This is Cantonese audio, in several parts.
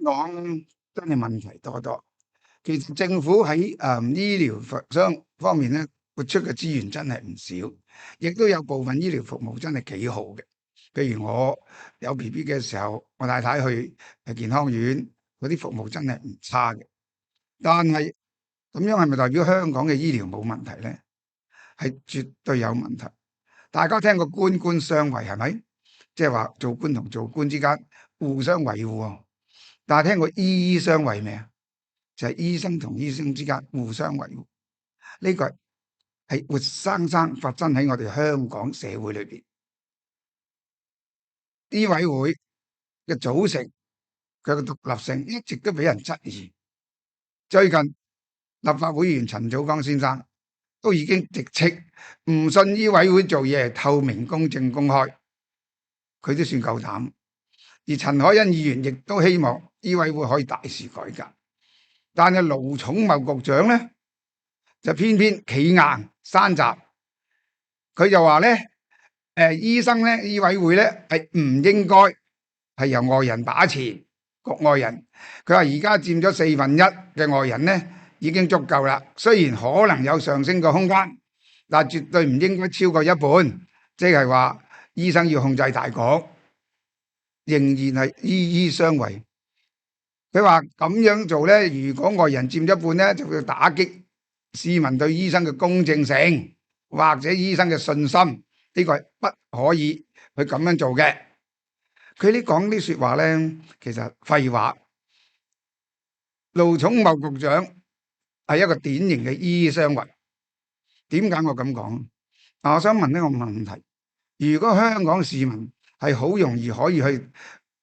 港真係問題多多。其實政府喺醫療方面咧撥出嘅資源真係唔少，亦都有部分醫療服務真係幾好嘅。譬如我有 BB 嘅時候，我太太去健康院嗰啲服務真係唔差嘅。但係咁樣係咪代表香港嘅醫療冇問題咧？係絕對有問題。大家聽過官官相衛係咪？即係話做官同做官之間互相維護。但係聽過醫醫相衛未啊？就係醫生同醫生之間互相維護，呢個係活生生發生喺我哋香港社會裏邊。醫委會嘅組成，佢嘅獨立性一直都俾人質疑。最近立法會議員陳祖光先生都已經直斥唔信醫委會做嘢係透明、公正、公開，佢都算夠膽。而陳凱欣議員亦都希望醫委會可以大肆改革。但係盧寵茂局長咧，就偏偏企硬山閘，佢就話咧，醫生咧，醫委會咧係唔應該係由外人把持，局外人。佢話而家佔咗1/4嘅外人咧，已經足夠啦。雖然可能有上升嘅空間，但係絕對唔應該超過一半。即係話醫生要控制大局，仍然係醫醫相衛。佢話咁樣做咧，如果外人佔一半咧，就會打擊市民對醫生嘅公正性或者醫生嘅信心，呢個係不可以去咁樣做嘅。佢呢講啲說話咧，其實廢話。盧寵茂局長係一個典型嘅醫醫相衛。點解我咁講？我想問呢個問題：如果香港市民係好容易可以去，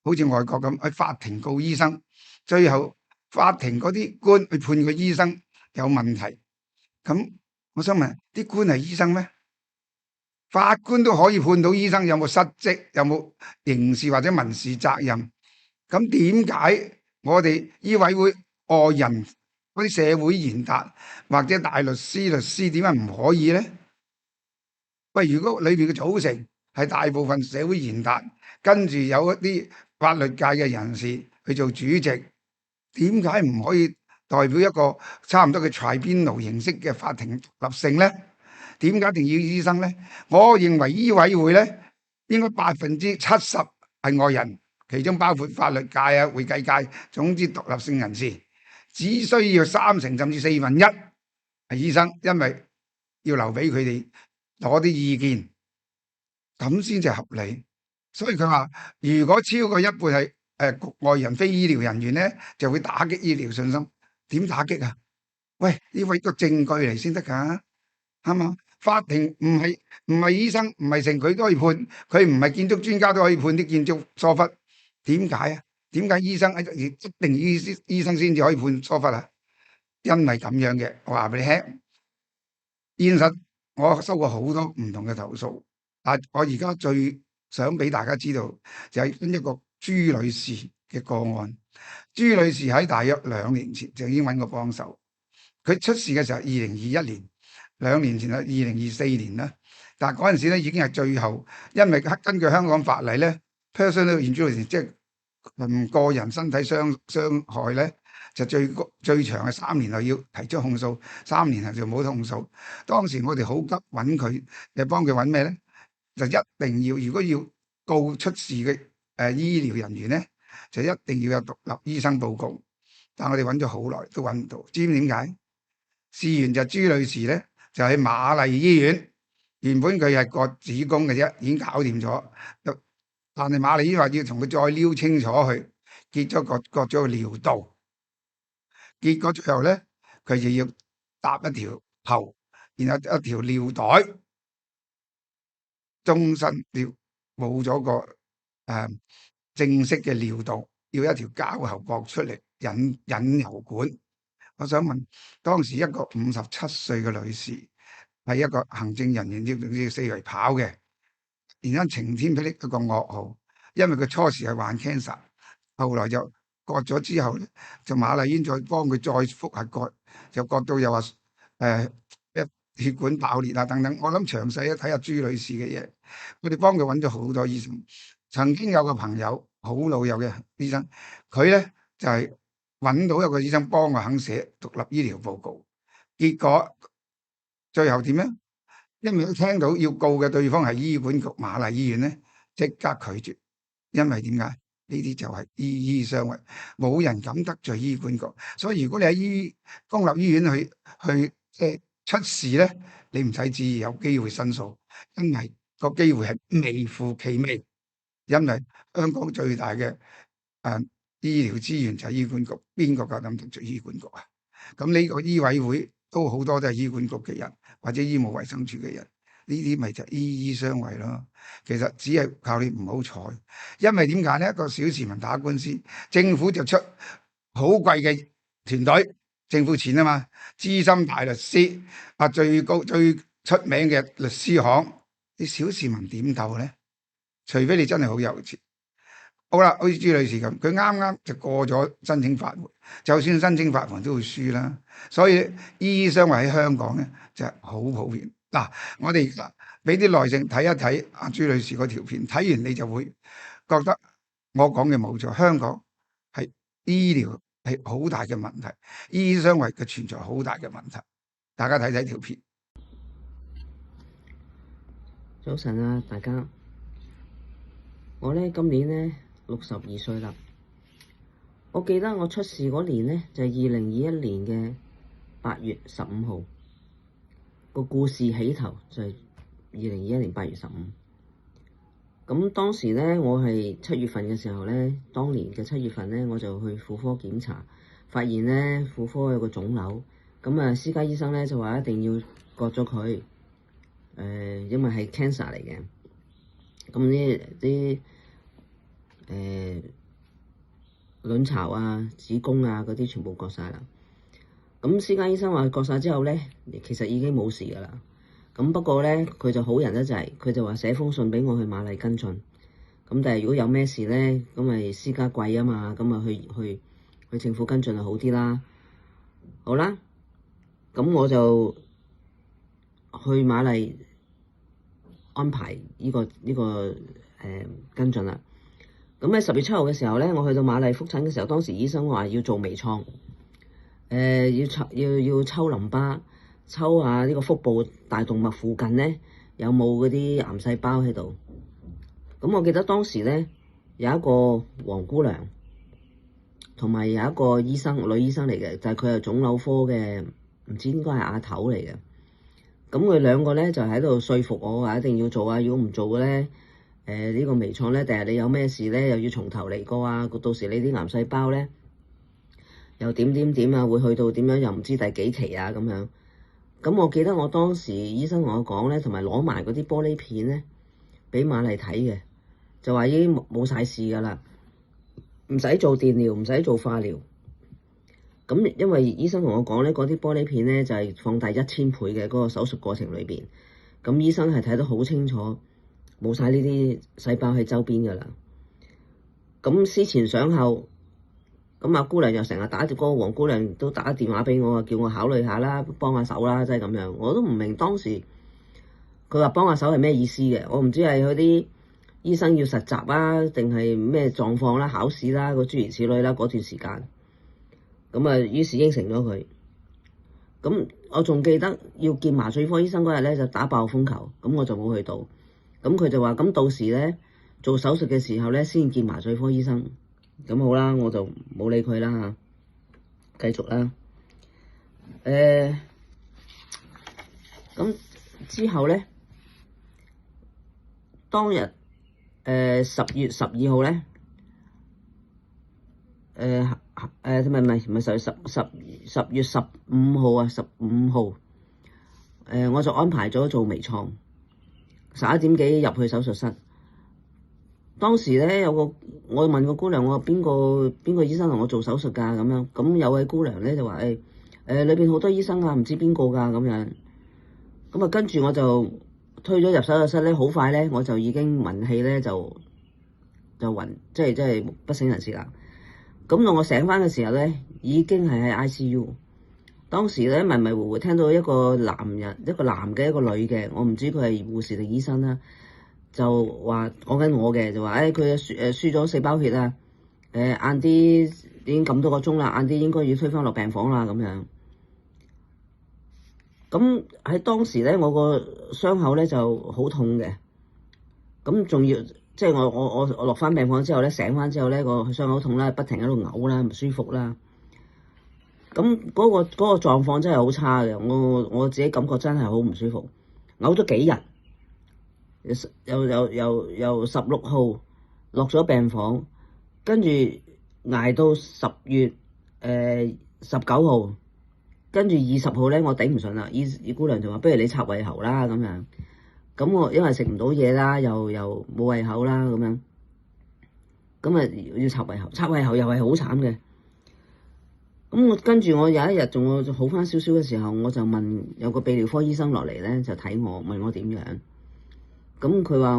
好似外國咁去法庭告醫生，最後法庭嗰啲官去判個醫生有問題，咁我想問啲官係醫生咩？法官都可以判到醫生有冇失職，有冇刑事或者民事責任，咁點解我哋醫委會外人嗰啲社會賢達或者大律師、律師點解唔可以咧？喂，如果裏邊嘅組成係大部分社會賢達，跟住有一啲法律界嘅人士去做主席，點解唔可以代表一個差唔多嘅 tribunal 形式嘅法庭獨立性咧？點解一定要醫生咧？我認為醫委會咧應該70%係外人，其中包括法律界啊、會計界，總之獨立性人士，只需要30%甚至1/4係醫生，因為要留俾佢哋攞啲意見，咁先至合理。所以佢話，如果超過一半係局外人、非醫療人員咧，就會打擊醫療信心。點打擊啊？喂，呢個證據嚟先得㗎，啱嘛？法庭唔係醫生，唔係成佢都可以判，佢唔係建築專家都可以判啲建築疏忽。點解啊？點解醫生一定醫生先至可以判疏忽啊？因為咁樣嘅，我話俾你聽，現實我收過好多唔同嘅投訴，但我而家最想俾大家知道就係一個朱女士嘅個案。朱女士喺大約2年前就已經揾我幫手，佢出事嘅時候2021年，2年前係2024年啦。但係嗰陣時咧已經係最後，因為根據香港法例咧 ，personal injury 即係個人身體傷害咧，就最長係3年後要提出控訴，3年後就冇控訴。當時我哋好急揾佢，就幫佢揾咩咧？就一定要，如果要告出事嘅醫療人員咧，就一定要有獨立醫生報告。但我哋揾咗好耐都揾唔到，知唔知點解？事緣就朱女士咧，就喺瑪麗醫院，原本佢係割子宮嘅啫，已經搞掂咗。但係瑪麗醫院話要同佢再撩清楚佢，結咗割咗個尿道，結果最後咧佢就要搭一條頭，然後一條尿袋，終身尿冇咗個正式嘅尿道，要一條膠喉駁出嚟引油管。我想問，當時一個57歲嘅女士係一個行政人員，要四圍跑嘅，然間晴天霹靂一個噩耗，因為佢初時係患 cancer， 後來就割咗之後咧，就瑪麗醫院再幫佢再複核割，就割到又話血管爆裂啊等等。我諗詳細一睇下朱女士嘅嘢，我哋幫佢揾咗好多醫生。曾經有個朋友好老友嘅醫生，佢咧就係揾到一個醫生幫我肯寫獨立醫療報告，結果最後點樣？因為聽到要告嘅對方係醫管局瑪麗醫院咧，即刻拒絕。因為點解？呢啲就係醫醫相衛，冇人敢得罪醫管局。所以如果你喺公立醫院去出事咧，你唔使旨意有機會申訴，因為個機會係微乎其微。因為香港最大嘅醫療資源就係醫管局，邊個夠膽得罪醫管局啊？咁呢個醫委會都好多都係醫管局嘅人，或者醫務衛生署嘅人，呢啲咪就醫醫相衛咯。其實只係靠你唔好彩，因為點解呢？一個小市民打官司，政府就出好貴嘅團隊，政府錢啊嘛，資深大律師最高最出名嘅律師行，啲小市民點鬥呢？除非你真係好有錢。好啦，好似朱女士咁，佢啱啱就過咗申請法援，就算申請法援都會輸啦。所以醫醫相衛喺香港咧就係好普遍。嗱，我哋俾啲耐性睇一睇阿朱女士嗰條片，睇完你就會覺得我講嘅冇錯。香港係醫療係好大嘅問題，醫醫相衛嘅存在好大嘅問題。大家睇睇條片。早晨啊，大家，我咧今年咧62歲啦。我記得我出事嗰年咧就係2021年嘅8月15號，個故事起頭就係2021年8月15。咁當時咧我係7月份嘅時候咧，當年嘅7月份咧我就去婦科檢查，發現咧婦科有個腫瘤，咁私家醫生咧就話一定要割咗佢，因為係 cancer 嚟嘅。咁呢啲卵巢啊、子宮啊嗰啲全部割晒啦。咁私家醫生話割晒之後咧，其實已經冇事噶啦。咁不過咧，佢就好人得滯，佢就話寫封信俾我去瑪麗跟進。咁但係如果有咩事咧，咁咪私家貴啊嘛，咁啊去政府跟進就好啲啦。好啦，咁我就去瑪麗安排呢個跟進啦。咁喺10月7號嘅時候咧，我去到瑪麗覆診嘅時候，當時醫生話要做微創，要抽淋巴，抽下呢個腹部大動脈附近咧有冇嗰啲癌細胞喺度。咁我記得當時咧有一個黃姑娘，同埋有一個醫生，女醫生嚟嘅，就係佢係腫瘤科嘅，唔知應該係阿頭嚟嘅。咁佢兩個咧就喺度說服我話一定要做啊，如果唔做嘅咧，呢個微創咧，第日你有咩事咧，又要從頭嚟過啊！到時你啲癌細胞咧又點啊，會去到點樣又唔知第幾期啊咁樣。咁我記得我當時醫生同我講咧，同埋攞埋嗰啲玻璃片咧俾瑪麗睇嘅，就話已經冇晒事噶啦，唔使做電療，唔使做化療。咁因為醫生同我講咧，嗰啲玻璃片咧就係放大1000倍嘅嗰個手術過程裏邊，咁醫生係睇得好清楚，冇晒呢啲細胞喺周邊噶啦。咁思前想後，咁阿姑娘又成日打嗰個黃姑娘都打電話俾我，叫我考慮下啦，幫下手啦，即係咁樣。我都唔明當時佢話幫下手係咩意思嘅，我唔知係佢啲醫生要實習啊，定係咩狀況啦、考試啦、個諸如此類啦嗰段時間。咁於是應承咗佢。咁我仲記得要見麻醉科醫生嗰日咧，就打爆風球，咁我就冇去到。咁佢就話咁到時咧做手術嘅時候咧，先見麻醉科醫生。咁好啦，我就冇理佢啦嚇，繼續啦。咁之後咧，當日10月12號咧，唔係10月15號啊，15號，我就安排咗做微創，11點幾入去手術室。當時咧我問個姑娘，我話邊個醫生同我做手術㗎咁樣，咁有位姑娘咧就話裏邊好多醫生啊，唔知邊個㗎咁樣。咁跟住我就推咗入手術室咧，好快咧我就已經暈氣咧就暈，即係不省人事啦。咁到我醒翻嘅時候咧，已經係喺 ICU。當時咧迷迷糊糊聽到一個男嘅一個女嘅，我唔知佢係護士定醫生啦，就話講緊我嘅，就話佢輸咗細胞血啊，晏啲已經咁多個鐘啦，晏啲應該要推返落病房啦咁樣。咁喺當時咧，我個傷口咧就好痛嘅，咁仲要即係我落翻病房之後咧，醒翻之後咧，個傷口痛啦，不停喺度嘔啦，唔舒服啦。咁嗰個狀況真係好差嘅，我自己感覺真係好唔舒服，嘔咗幾日，由16號落咗病房，跟住捱到10月19號。跟住20號咧，我頂唔順啦，姨姑娘就話：不如你插胃喉啦咁樣。咁我因為食唔到嘢啦，又冇胃口啦咁樣，咁啊要插胃喉，插胃喉又係好慘嘅。咁我跟住我有一日仲我好翻少少嘅時候，我就問有個泌尿科醫生落嚟咧，就睇我，問我點樣。咁佢話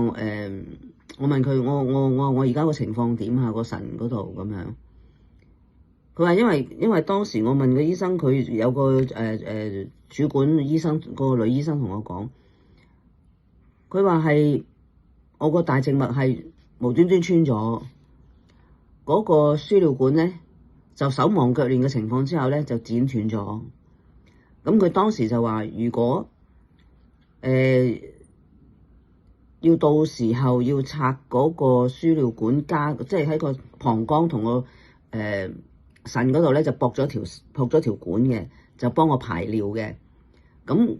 我問佢我而家個情況點啊？個腎嗰度咁樣。佢話因為當時我問個醫生，佢有個主管醫生，個女醫生同我講，佢話係我個大靜脈係無端端穿咗，嗰個輸尿管咧就手忙腳亂嘅情況之後咧就剪斷咗。咁佢當時就話，如果要到時候要拆嗰個輸尿管加，即係喺個膀胱同個腎嗰度咧就駁咗條管嘅，就幫我排尿嘅。咁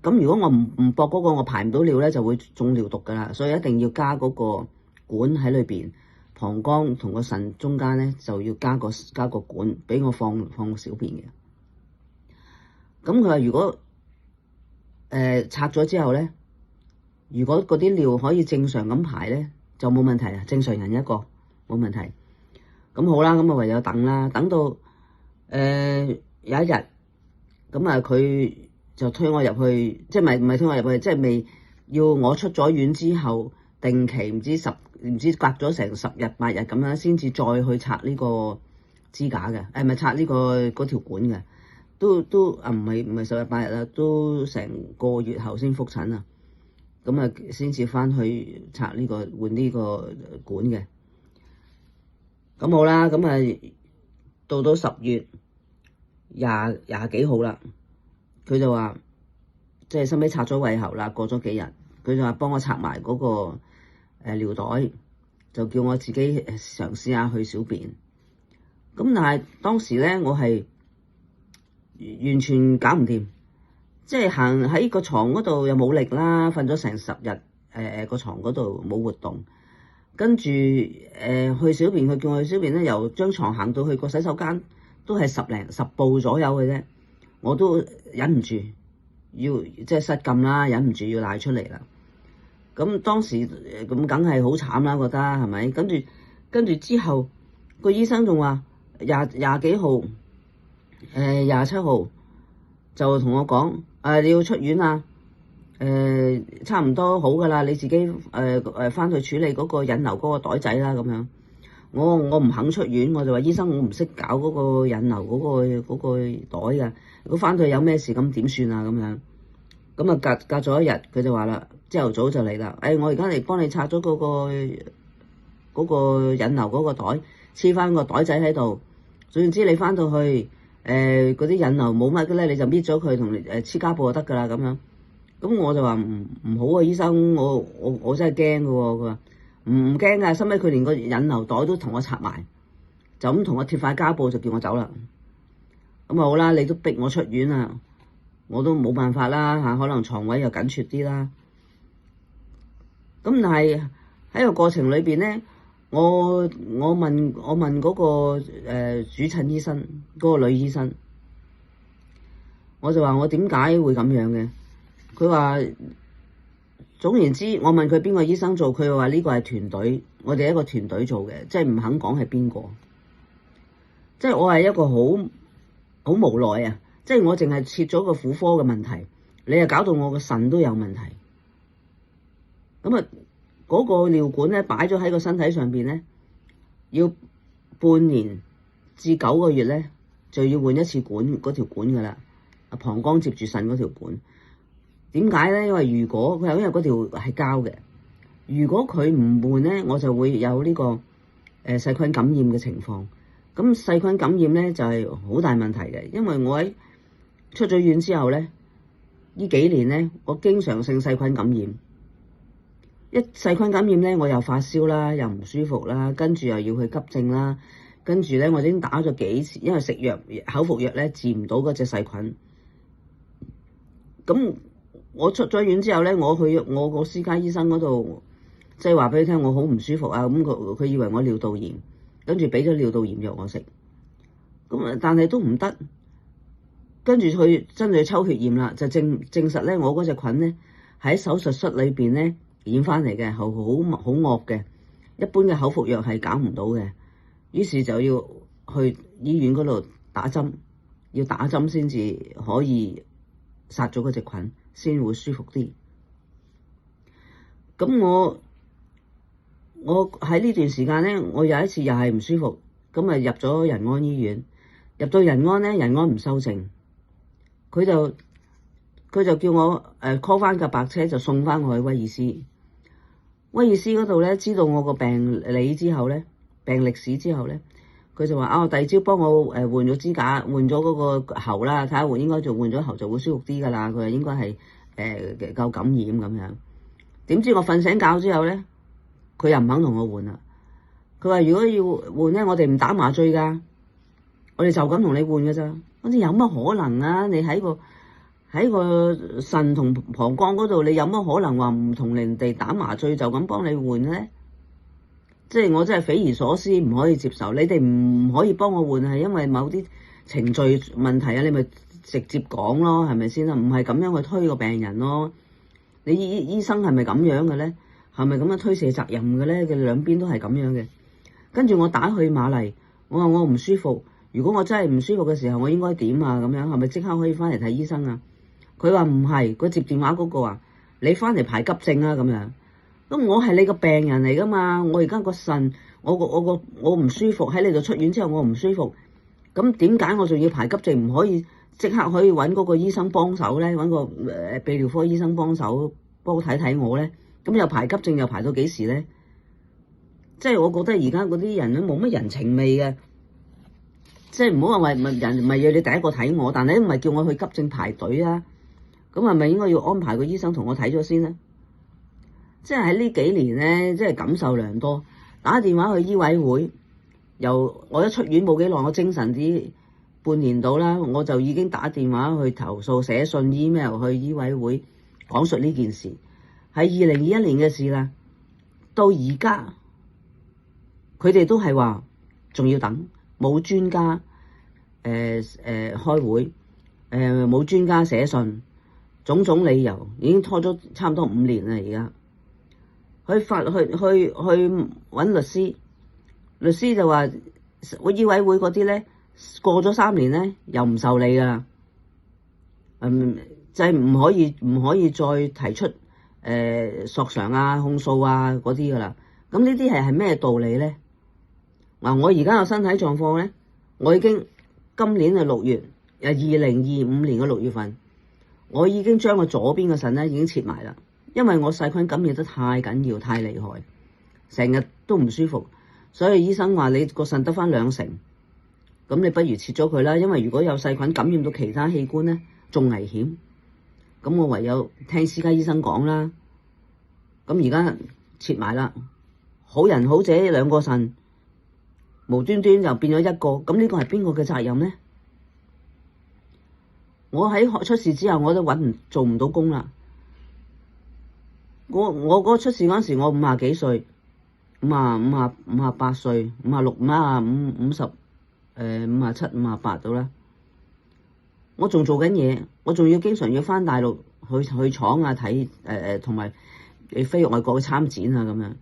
如果我唔駁嗰個，我排唔到尿咧，就會中尿毒噶啦。所以一定要加嗰個管喺裏邊，膀胱同個腎中間咧就要加個管俾我放小便嘅。咁佢話如果拆咗之後咧，如果嗰啲尿可以正常咁排咧，就冇問題啊，正常人一個冇問題。咁好啦，咁啊唯有等啦，等到有一日，咁啊佢就推我入去，即係唔係推我入去，即係未要我出咗院之後，定期唔知隔咗成10日8日咁樣，先至再去拆呢個支架嘅，唔係拆呢個嗰條管嘅，都唔係10日8日啦，都成個月後先復診啊，咁啊先至翻去拆換呢個管嘅。咁好啦，咁啊到10月廿幾號啦，佢就話即係收尾拆咗胃喉啦。過咗幾日，佢就話幫我拆埋嗰個尿袋，就叫我自己嘗試下去小便。咁但係當時咧，我係完全搞唔掂，即係行喺個床嗰度又冇力啦，瞓咗成10日，個床嗰度冇活動。跟住去小便，佢叫我去小便咧，由張床行到去個洗手間都係10步左右嘅啫，我都忍唔住要即係失禁啦，忍唔住要賴出嚟啦。咁當時咁梗係好慘啦，覺得係咪？跟住之後個醫生仲話廿幾號27號就同我講你要出院啊。差唔多好噶啦，你自己翻去處理嗰個引流嗰個袋仔啦咁樣。我唔肯出院，我就話醫生，我唔識搞嗰個引流嗰個袋噶。如果翻去有咩事咁點算啊？咁樣咁啊隔咗一日，佢就話啦，朝頭早就嚟啦。我而家嚟幫你拆咗嗰個引流嗰個袋，黐翻個袋仔喺度。總之你翻到去嗰啲引流冇乜嘅咧，你就搣咗佢同黐膠布就得噶啦咁樣。咁我就話唔好啊，醫生，我真係驚㗎喎。佢話唔驚㗎，收尾佢連個引流袋都同我拆埋，就咁同我貼塊膠布就叫我走啦。咁啊好啦，你都逼我出院啊，我都冇辦法啦嚇，可能床位又緊缺啲啦。咁但係喺個過程裏邊咧，我問嗰個主診醫生嗰個女醫生，我就話我點解會咁樣嘅？佢話總言之，我問佢邊個醫生做，佢話呢個係團隊，我哋一個團隊做嘅，即係唔肯講係邊個。即係我係一個好無奈啊！即係我淨係切咗個婦科嘅問題，你又搞到我個腎都有問題。咁啊，嗰個尿管咧擺咗喺個身體上邊咧，要半年至9個月咧就要換一次嗰條管噶啦，膀胱接住腎嗰條管。點解咧？因為因為嗰條係膠嘅，如果佢唔換咧，我就會有呢個細菌感染嘅情況。咁細菌感染咧就係好大問題嘅，因為我喺出咗院之後咧，呢幾年咧我經常性細菌感染。一細菌感染咧，我又發燒啦，又唔舒服啦，跟住又要去急症啦，跟住咧我已經打咗幾次，因為食藥口服藥咧治唔到嗰隻細菌。咁我出咗院之後咧，我去我個私家醫生嗰度，即係話俾佢聽我好唔舒服啊，咁佢以為我尿道炎，跟住俾咗尿道炎藥我食，咁啊但係都唔得，跟住佢真係抽血驗啦，就證實咧我嗰隻菌咧喺手術室裏邊咧染翻嚟嘅，好惡嘅，一般嘅口服藥係搞唔到嘅，於是就要去醫院嗰度打針，要打針先至可以殺咗嗰隻菌，先會舒服啲。咁我喺呢段時間咧，我有一次又係唔舒服，咁啊入咗仁安醫院，入到仁安咧，仁安唔收症，佢就叫我call 翻架白車，就送翻我去威爾斯。威爾斯嗰度咧，知道我個病歷之後咧，病歷史之後咧，佢就話啊，第二朝幫我換咗支架，換咗嗰個喉啦，睇下應該就換咗喉就會舒服啲噶啦。佢話應該係夠感染咁樣。點知我瞓醒覺之後咧，佢又唔肯同我換啦。佢話如果要換咧，我哋唔打麻醉噶，我哋就咁同你換噶咋。我哋有乜可能啊？你喺個腎同膀胱嗰度，你有乜可能話唔同人哋打麻醉就咁幫你換咧？即係我真係匪夷所思，唔可以接受。你哋唔可以幫我換係因為某啲程序問題啊？你咪直接講咯，係咪先啊？唔係咁樣去推個病人咯。你醫生係咪咁樣嘅咧？係咪咁樣推卸責任嘅咧？佢兩邊都係咁樣嘅。跟住我打去瑪麗，我話我唔舒服。如果我真係唔舒服嘅時候，我應該點啊？咁樣係咪即刻可以翻嚟睇醫生啊？佢話唔係，佢接電話嗰個話你翻嚟排急症啊咁樣。咁我係你個病人嚟噶嘛？我而家個腎，我唔舒服，喺你度出院之後我唔舒服。咁點解我仲要排急症？唔可以即刻可以揾嗰個醫生幫手咧？揾個泌尿科醫生幫手幫我睇睇我咧？咁又排急症又排到幾時咧？即係我覺得而家嗰啲人咧冇乜人情味嘅。即係唔好話人唔係要你第一個睇我，但係都唔係叫我去急症排隊啊。咁係咪應該要安排個醫生同我睇咗先咧？即係喺呢幾年咧，即係感受良多。打電話去醫委會，由我一出院冇幾耐，我精神啲半年到啦，我就已經打電話去投訴，寫信 email 去醫委會講述呢件事，係2021年嘅事啦。到而家佢哋都係話仲要等，冇專家開會，冇專家寫信。種種理由已經拖咗差唔多5年啦，而家去揾律師，律師就話我醫委會嗰啲咧過咗3年咧又唔受理噶啦，就係唔可以再提出索償啊、控訴啊嗰啲噶啦。咁呢啲係咩道理咧？嗱，我而家嘅身體狀況咧，我已經今年嘅6月，2025年嘅6月份。我已經將個左邊嘅腎咧已經切埋啦，因為我細菌感染得太緊要、太厲害，成日都唔舒服，所以醫生話你個腎得返2成，咁你不如切咗佢啦，因為如果有細菌感染到其他器官咧，仲危險。咁我唯有聽私家醫生講啦。咁而家切埋啦，好人好者2個腎，無端端就變咗1個，咁呢個係邊個嘅責任咧？我喺出事之後，我都做唔到工啦。我嗰出事嗰陣時，我50幾歲，58歲，56、50、57、58到啦。我仲做緊嘢，我仲要經常要返大陸去廠啊睇同埋飛外國去參展啊咁樣。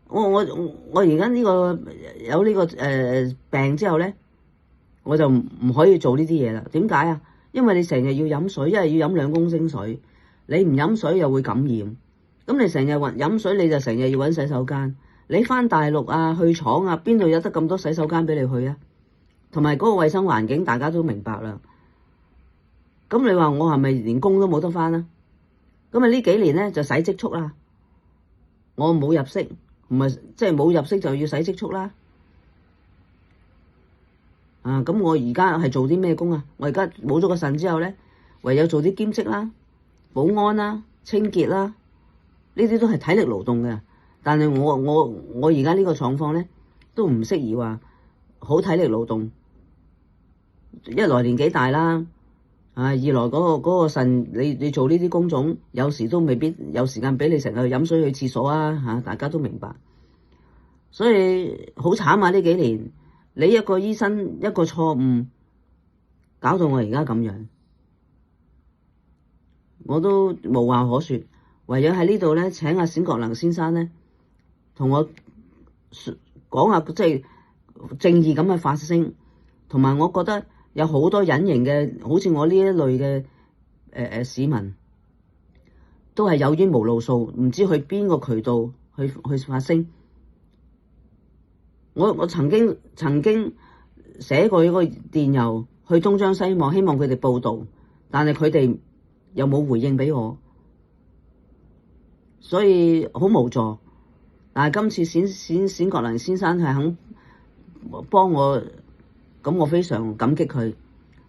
我而家呢個有呢個病之後咧，我就唔可以做呢啲嘢啦。點解啊？因為你成日要飲水，一日要飲2公升水，你唔飲水又會感染。咁你成日飲水，你就成日要揾洗手間。你返大陸啊，去廠啊，邊度有得咁多洗手間俾你去啊？同埋嗰個衞生環境，大家都明白啦。咁你話我係咪連工都冇得返啊？咁啊呢幾年咧就洗積蓄啦。我冇入息，唔係即係冇入息就要洗積蓄啦。咁我而家係做啲咩工啊？我而家冇咗個腎之後咧，唯有做啲兼職啦、保安啦、清潔啦，呢啲都係體力勞動嘅。但係我而家呢個狀況咧，都唔適宜話好體力勞動。一來年紀大啦，二來嗰個腎，你做呢啲工種，有時都未必有時間俾你成日去飲水去廁所啊，大家都明白。所以好慘啊！呢幾年你一個醫生一個錯誤，搞到我而家咁樣，我都無話可說，唯有喺呢度咧請阿冼國能先生咧同我講下，即係正義咁嘅發聲，同埋我覺得有好多隱形嘅，好似我呢一類嘅市民，都係有冤無路訴，唔知去邊個渠道去發聲。我曾經寫過一個電郵去東張西望，希望佢哋報導，但係佢哋又冇回應俾我，所以好無助。但係今次冼國能先生係肯幫我，咁我非常感激佢。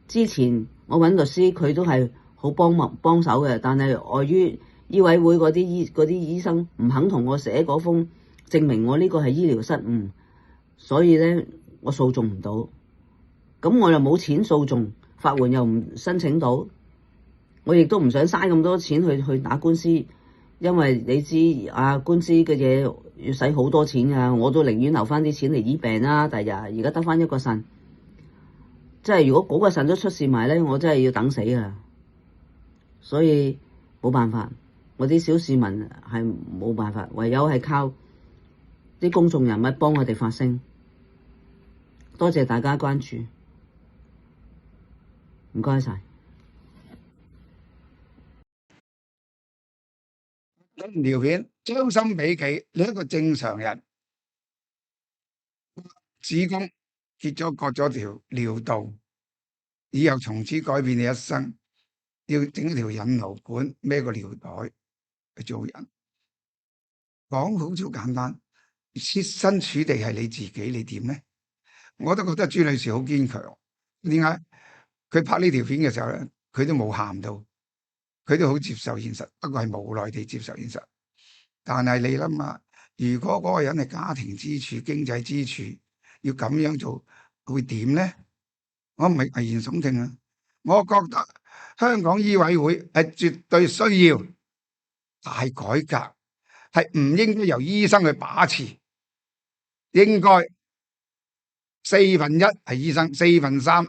之前我揾律師，佢都係好幫手嘅，但係礙於醫委會嗰啲醫生唔肯同我寫嗰封證明我呢個係醫療失誤，所以咧我訴訟唔到。咁我又冇錢訴訟，法援又唔申請到，我亦都唔想嘥咁多錢去打官司，因為你知官司嘅嘢要使好多錢㗎，我都寧願留翻啲錢嚟醫病啦。第日而家得翻一個腎，即係如果嗰個腎都出事埋咧，我真係要等死㗎。所以冇辦法，我啲小市民係冇辦法，唯有係靠啲公眾人物幫我哋發聲。多謝大家關注，唔該晒。睇完條片，將心比己，你一個正常人，子宮割咗條尿道，以後從此改變你一生，要整一條引流管，孭個尿袋去做人。講好似好簡單，設身處地係你自己，你點呢？我都覺得朱女士好堅強。點解？佢拍呢條片嘅時候咧，佢都冇喊到，佢都好接受現實，不過係無奈地接受現實。但係你諗下，如果嗰個人係家庭支柱、經濟支柱，要咁樣做，會點呢？我唔係危言聳聽啊！我覺得香港醫委會係絕對需要大改革，係唔應該由醫生去把持，應該4分1係醫生，4分3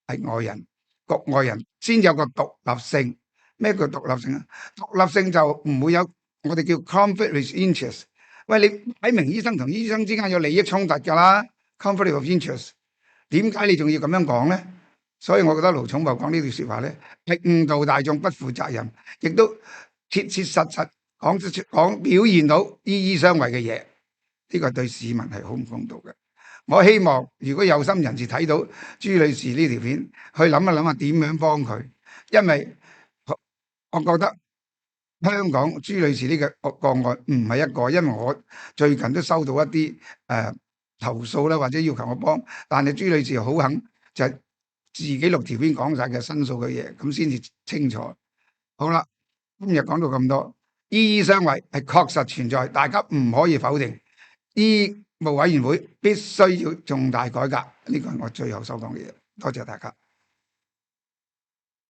係外人，局外人先有個獨立性。咩叫獨立性啊？獨立性就唔會有我哋叫 conflict of interest。喂，你擺明醫生同醫生之間有利益衝突㗎啦 ，conflict of interest。點解你仲要咁樣講咧？所以我覺得盧寵茂講呢句説話咧，係誤導大眾、不負責任，亦都切切實實講表現到醫醫相衛嘅嘢。呢個對市民係好唔公道嘅。我希望如果有心人士睇到朱女士呢條片，去諗一諗下點樣幫佢，因為我覺得香港朱女士呢個個案唔係一個，因為我最近都收到一啲投訴啦，或者要求我幫，但係朱女士好肯就自己錄條片講晒嘅申訴嘅嘢，咁先至清楚。好啦，今日講到咁多，醫醫相衛係確實存在，大家唔可以否定。醫務委員會必須要重大改革，呢個係我最後所講嘅嘢。多謝大家。